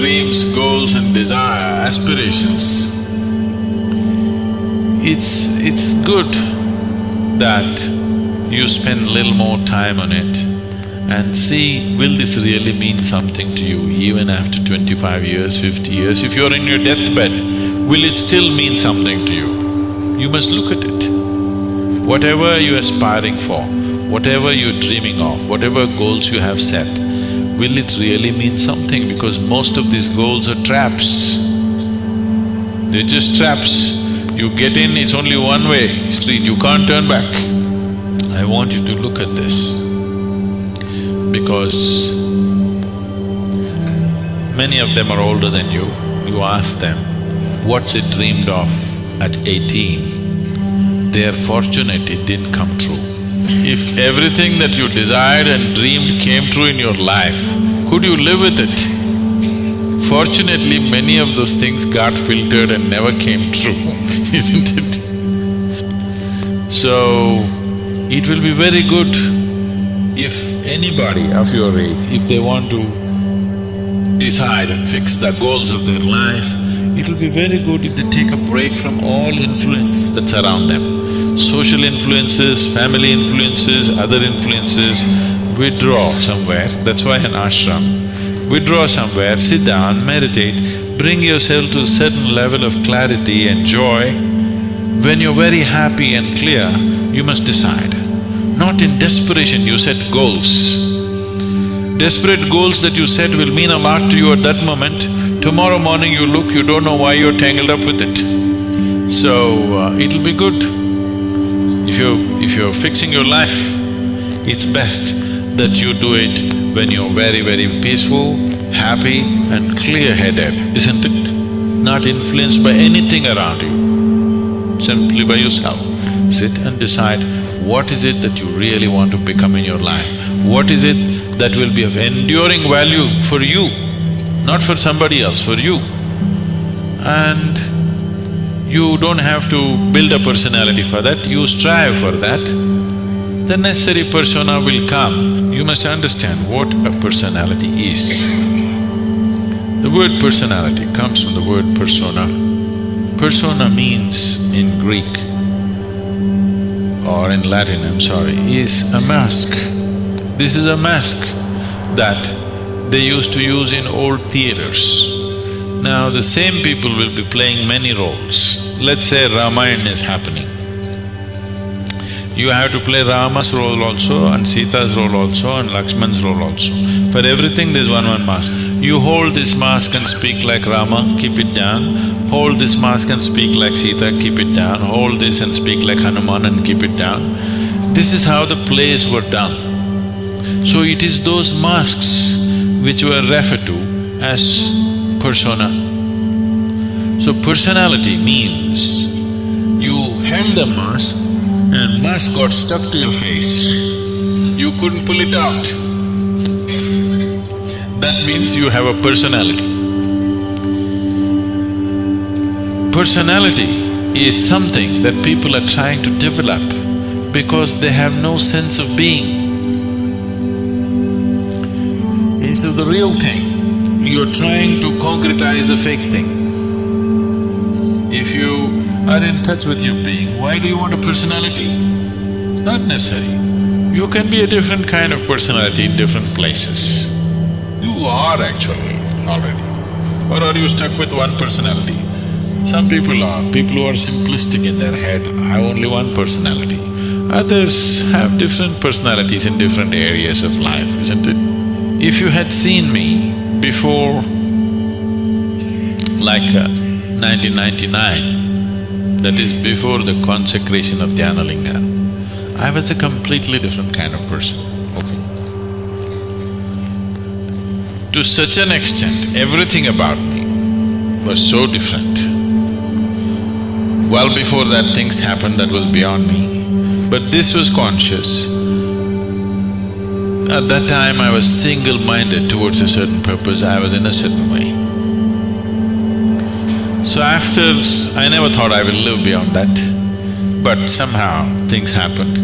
dreams, goals and desire, aspirations, it's good that you spend little more time on it and see, will this really mean something to you even after 25 years, 50 years? If you're in your deathbed, will it still mean something to you? You must look at it. Whatever you're aspiring for, whatever you're dreaming of, whatever goals you have set, will it really mean something? Because most of these goals are traps. They're just traps. You get in, it's only one-way street, you can't turn back. I want you to look at this, because many of them are older than you. You ask them what they dreamed of at 18, they are fortunate it didn't come true. If everything that you desired and dreamed came true in your life, could you live with it? Fortunately, many of those things got filtered and never came true, isn't it? So, it will be very good if anybody of your age, if they want to decide and fix the goals of their life, it will be very good if they take a break from all influence that's around them. Social influences, family influences, other influences, withdraw somewhere, that's why an ashram. Withdraw somewhere, sit down, meditate, bring yourself to a certain level of clarity and joy. When you're very happy and clear, you must decide. Not in desperation you set goals. Desperate goals that you set will mean a lot to you at that moment. Tomorrow morning you look, you don't know why you're tangled up with it. So, it'll be good. If you're fixing your life, it's best that you do it when you're very, very peaceful, happy and clear-headed, isn't it? Not influenced by anything around you, simply by yourself. Sit and decide, what is it that you really want to become in your life? What is it that will be of enduring value for you, not for somebody else, for you? And you don't have to build a personality for that, you strive for that. The necessary persona will come. You must understand what a personality is. The word personality comes from the word persona. Persona means in Greek or in Latin, I'm sorry, is a mask. This is a mask that they used to use in old theaters. Now the same people will be playing many roles. Let's say Ramayana is happening. You have to play Rama's role also and Sita's role also and Lakshman's role also. For everything there's one mask. You hold this mask and speak like Rama, keep it down. Hold this mask and speak like Sita, keep it down. Hold this and speak like Hanuman and keep it down. This is how the plays were done. So it is those masks which were referred to as persona. So personality means you held a mask and mask got stuck to your face. You couldn't pull it out. That means you have a personality. Personality is something that people are trying to develop because they have no sense of being. Instead of the real thing, you're trying to concretize a fake thing. If you are in touch with your being, why do you want a personality? It's not necessary. You can be a different kind of personality in different places. You are actually already. Or are you stuck with one personality? Some people who are simplistic in their head, I have only one personality. Others have different personalities in different areas of life, isn't it? If you had seen me before like 1999, that is before the consecration of Dhyanalinga, I was a completely different kind of person, okay? To such an extent, everything about me was so different. Well before that things happened that was beyond me, but this was conscious. At that time I was single-minded towards a certain purpose, I was in a certain way. So after… I never thought I will live beyond that, but somehow things happened.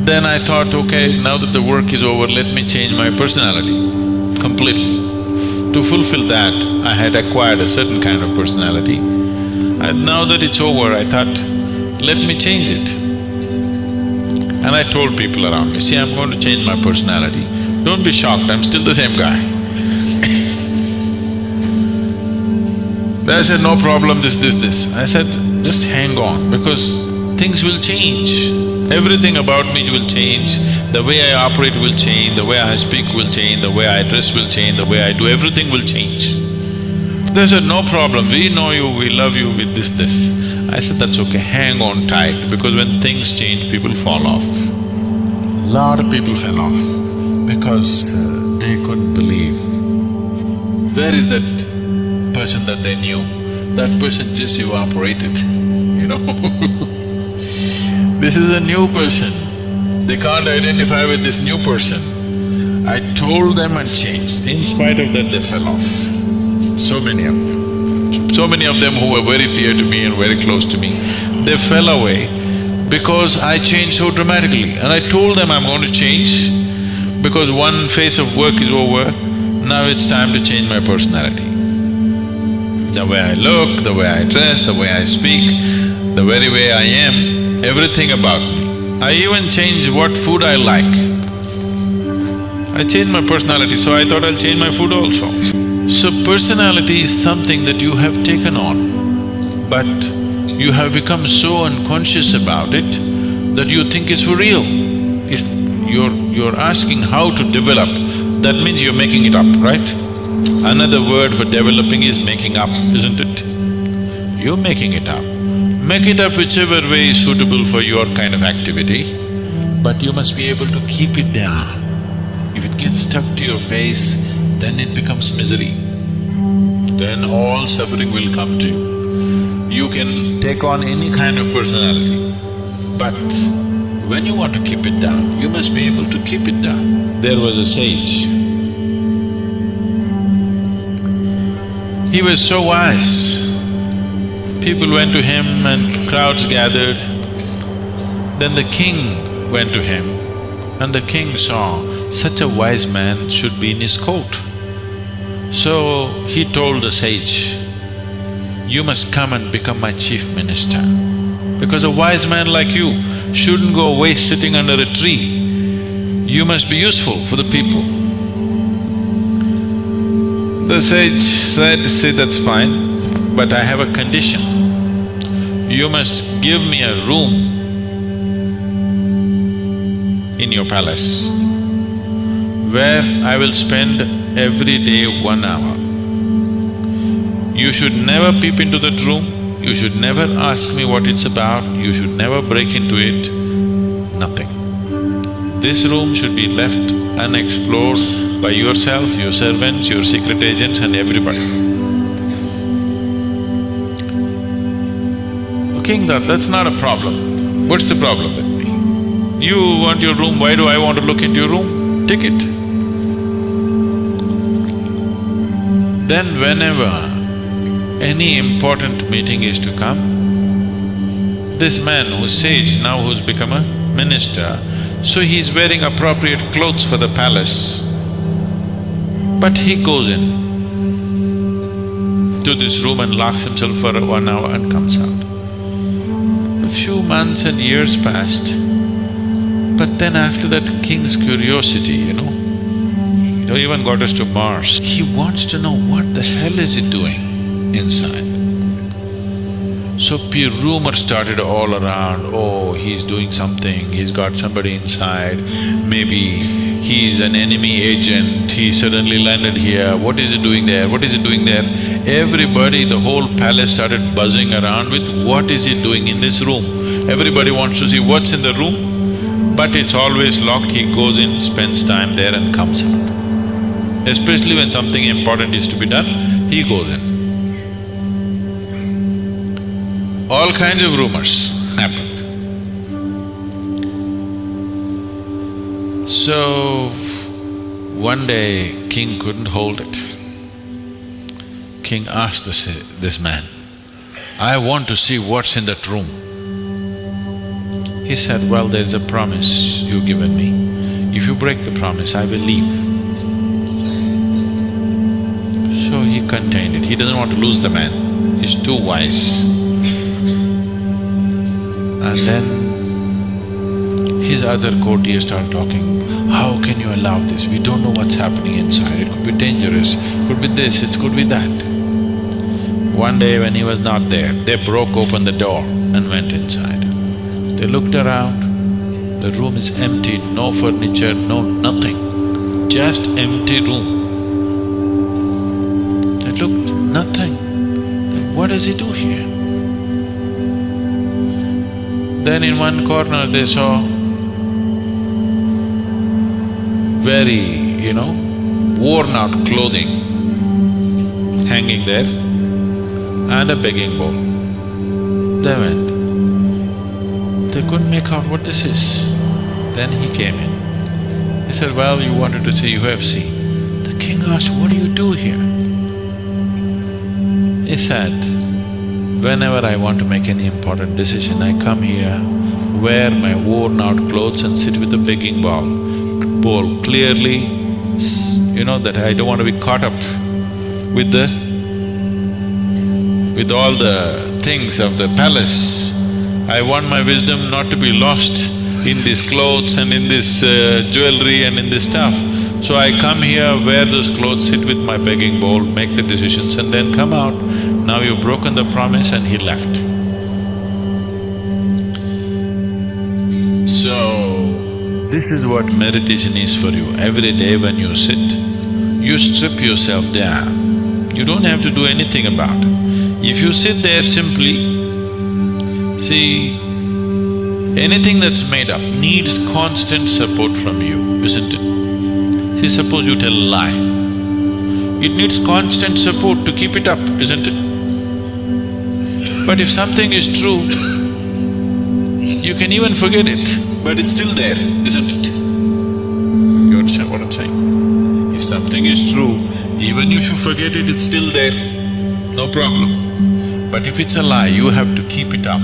Then I thought, okay, now that the work is over, let me change my personality completely. To fulfill that, I had acquired a certain kind of personality. And now that it's over, I thought, let me change it. And I told people around me, see, I'm going to change my personality. Don't be shocked, I'm still the same guy. They said, no problem, this. I said, just hang on, because things will change. Everything about me will change, the way I operate will change, the way I speak will change, the way I dress will change, the way I do, everything will change. They said, no problem, we know you, we love you with this. I said, that's okay, hang on tight, because when things change, people fall off. Lot of people fell off because they couldn't believe. Where is that person that they knew? That person just evaporated, you know. This is a new person. They can't identify with this new person. I told them and changed. In spite of that, they fell off. So many of them. So many of them who were very dear to me and very close to me, they fell away because I changed so dramatically. And I told them I'm going to change because one phase of work is over, now it's time to change my personality. The way I look, the way I dress, the way I speak, the very way I am, everything about me. I even changed what food I like. I changed my personality, so I thought I'll change my food also. So personality is something that you have taken on, but you have become so unconscious about it that you think it's for real. You're asking how to develop, that means you're making it up, right? Another word for developing is making up, isn't it? You're making it up. Make it up whichever way is suitable for your kind of activity, but you must be able to keep it down. If it gets stuck to your face, then it becomes misery. Then all suffering will come to you. You can take on any kind of personality, but when you want to keep it down, you must be able to keep it down. There was a sage. He was so wise. People went to him and crowds gathered. Then the king went to him and the king saw such a wise man should be in his court. So he told the sage, you must come and become my chief minister. Because a wise man like you shouldn't go away sitting under a tree. You must be useful for the people. The sage said, see, that's fine, but I have a condition. You must give me a room in your palace where I will spend every day 1 hour. You should never peep into that room, you should never ask me what it's about, you should never break into it, nothing. This room should be left unexplored by yourself, your servants, your secret agents and everybody. The king thought, that's not a problem. What's the problem with me? You want your room, why do I want to look into your room? Take it. Then whenever any important meeting is to come, this man who's sage, now who's become a minister, so he's wearing appropriate clothes for the palace. But he goes in to this room and locks himself for 1 hour and comes out. A few months and years passed, but then after that king's curiosity, you know, it even got us to Mars. He wants to know what the hell is he doing inside. So rumors started all around, oh, he's doing something, he's got somebody inside, maybe he's an enemy agent, he suddenly landed here, what is he doing there, what is he doing there? Everybody, the whole palace started buzzing around with what is he doing in this room. Everybody wants to see what's in the room, but it's always locked, he goes in, spends time there and comes out. Especially when something important is to be done, he goes in. All kinds of rumors happened. So, one day, king couldn't hold it. King asked this man, I want to see what's in that room. He said, well, there's a promise you've given me. If you break the promise, I will leave. he contained it. He doesn't want to lose the man. He's too wise. And then his other courtiers start talking, how can you allow this? We don't know what's happening inside. It could be dangerous, could be this, it could be that. One day when he was not there, they broke open the door and went inside. They looked around, the room is empty, no furniture, no nothing, just empty room. They looked, nothing. What does he do here? Then in one corner they saw very, worn-out clothing hanging there and a begging bowl. They went. They couldn't make out what this is. Then he came in. He said, well, you wanted to see UFC. The king asked, what do you do here? He said, whenever I want to make any important decision, I come here, wear my worn-out clothes and sit with a begging bowl clearly, that I don't want to be caught up with all the things of the palace. I want my wisdom not to be lost in these clothes and in this jewelry and in this stuff. So I come here, wear those clothes, sit with my begging bowl, make the decisions and then come out. Now you've broken the promise, and he left. So, this is what meditation is for you. Every day when you sit, you strip yourself down. You don't have to do anything about it. If you sit there simply, see, anything that's made up needs constant support from you, isn't it? See, suppose you tell a lie. It needs constant support to keep it up, isn't it? But if something is true, you can even forget it, but it's still there, isn't it? You understand what I'm saying? If something is true, even if you forget it, it's still there, no problem. But if it's a lie, you have to keep it up.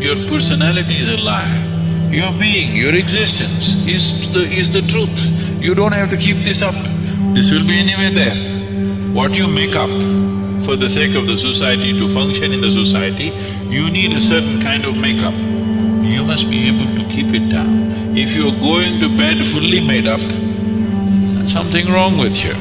Your personality is a lie. Your being, your existence is the truth. You don't have to keep this up. This will be anyway there. What you make up for the sake of the society, to function in the society, you need a certain kind of makeup. You must be able to keep it down. If you're going to bed fully made up, there's something wrong with you.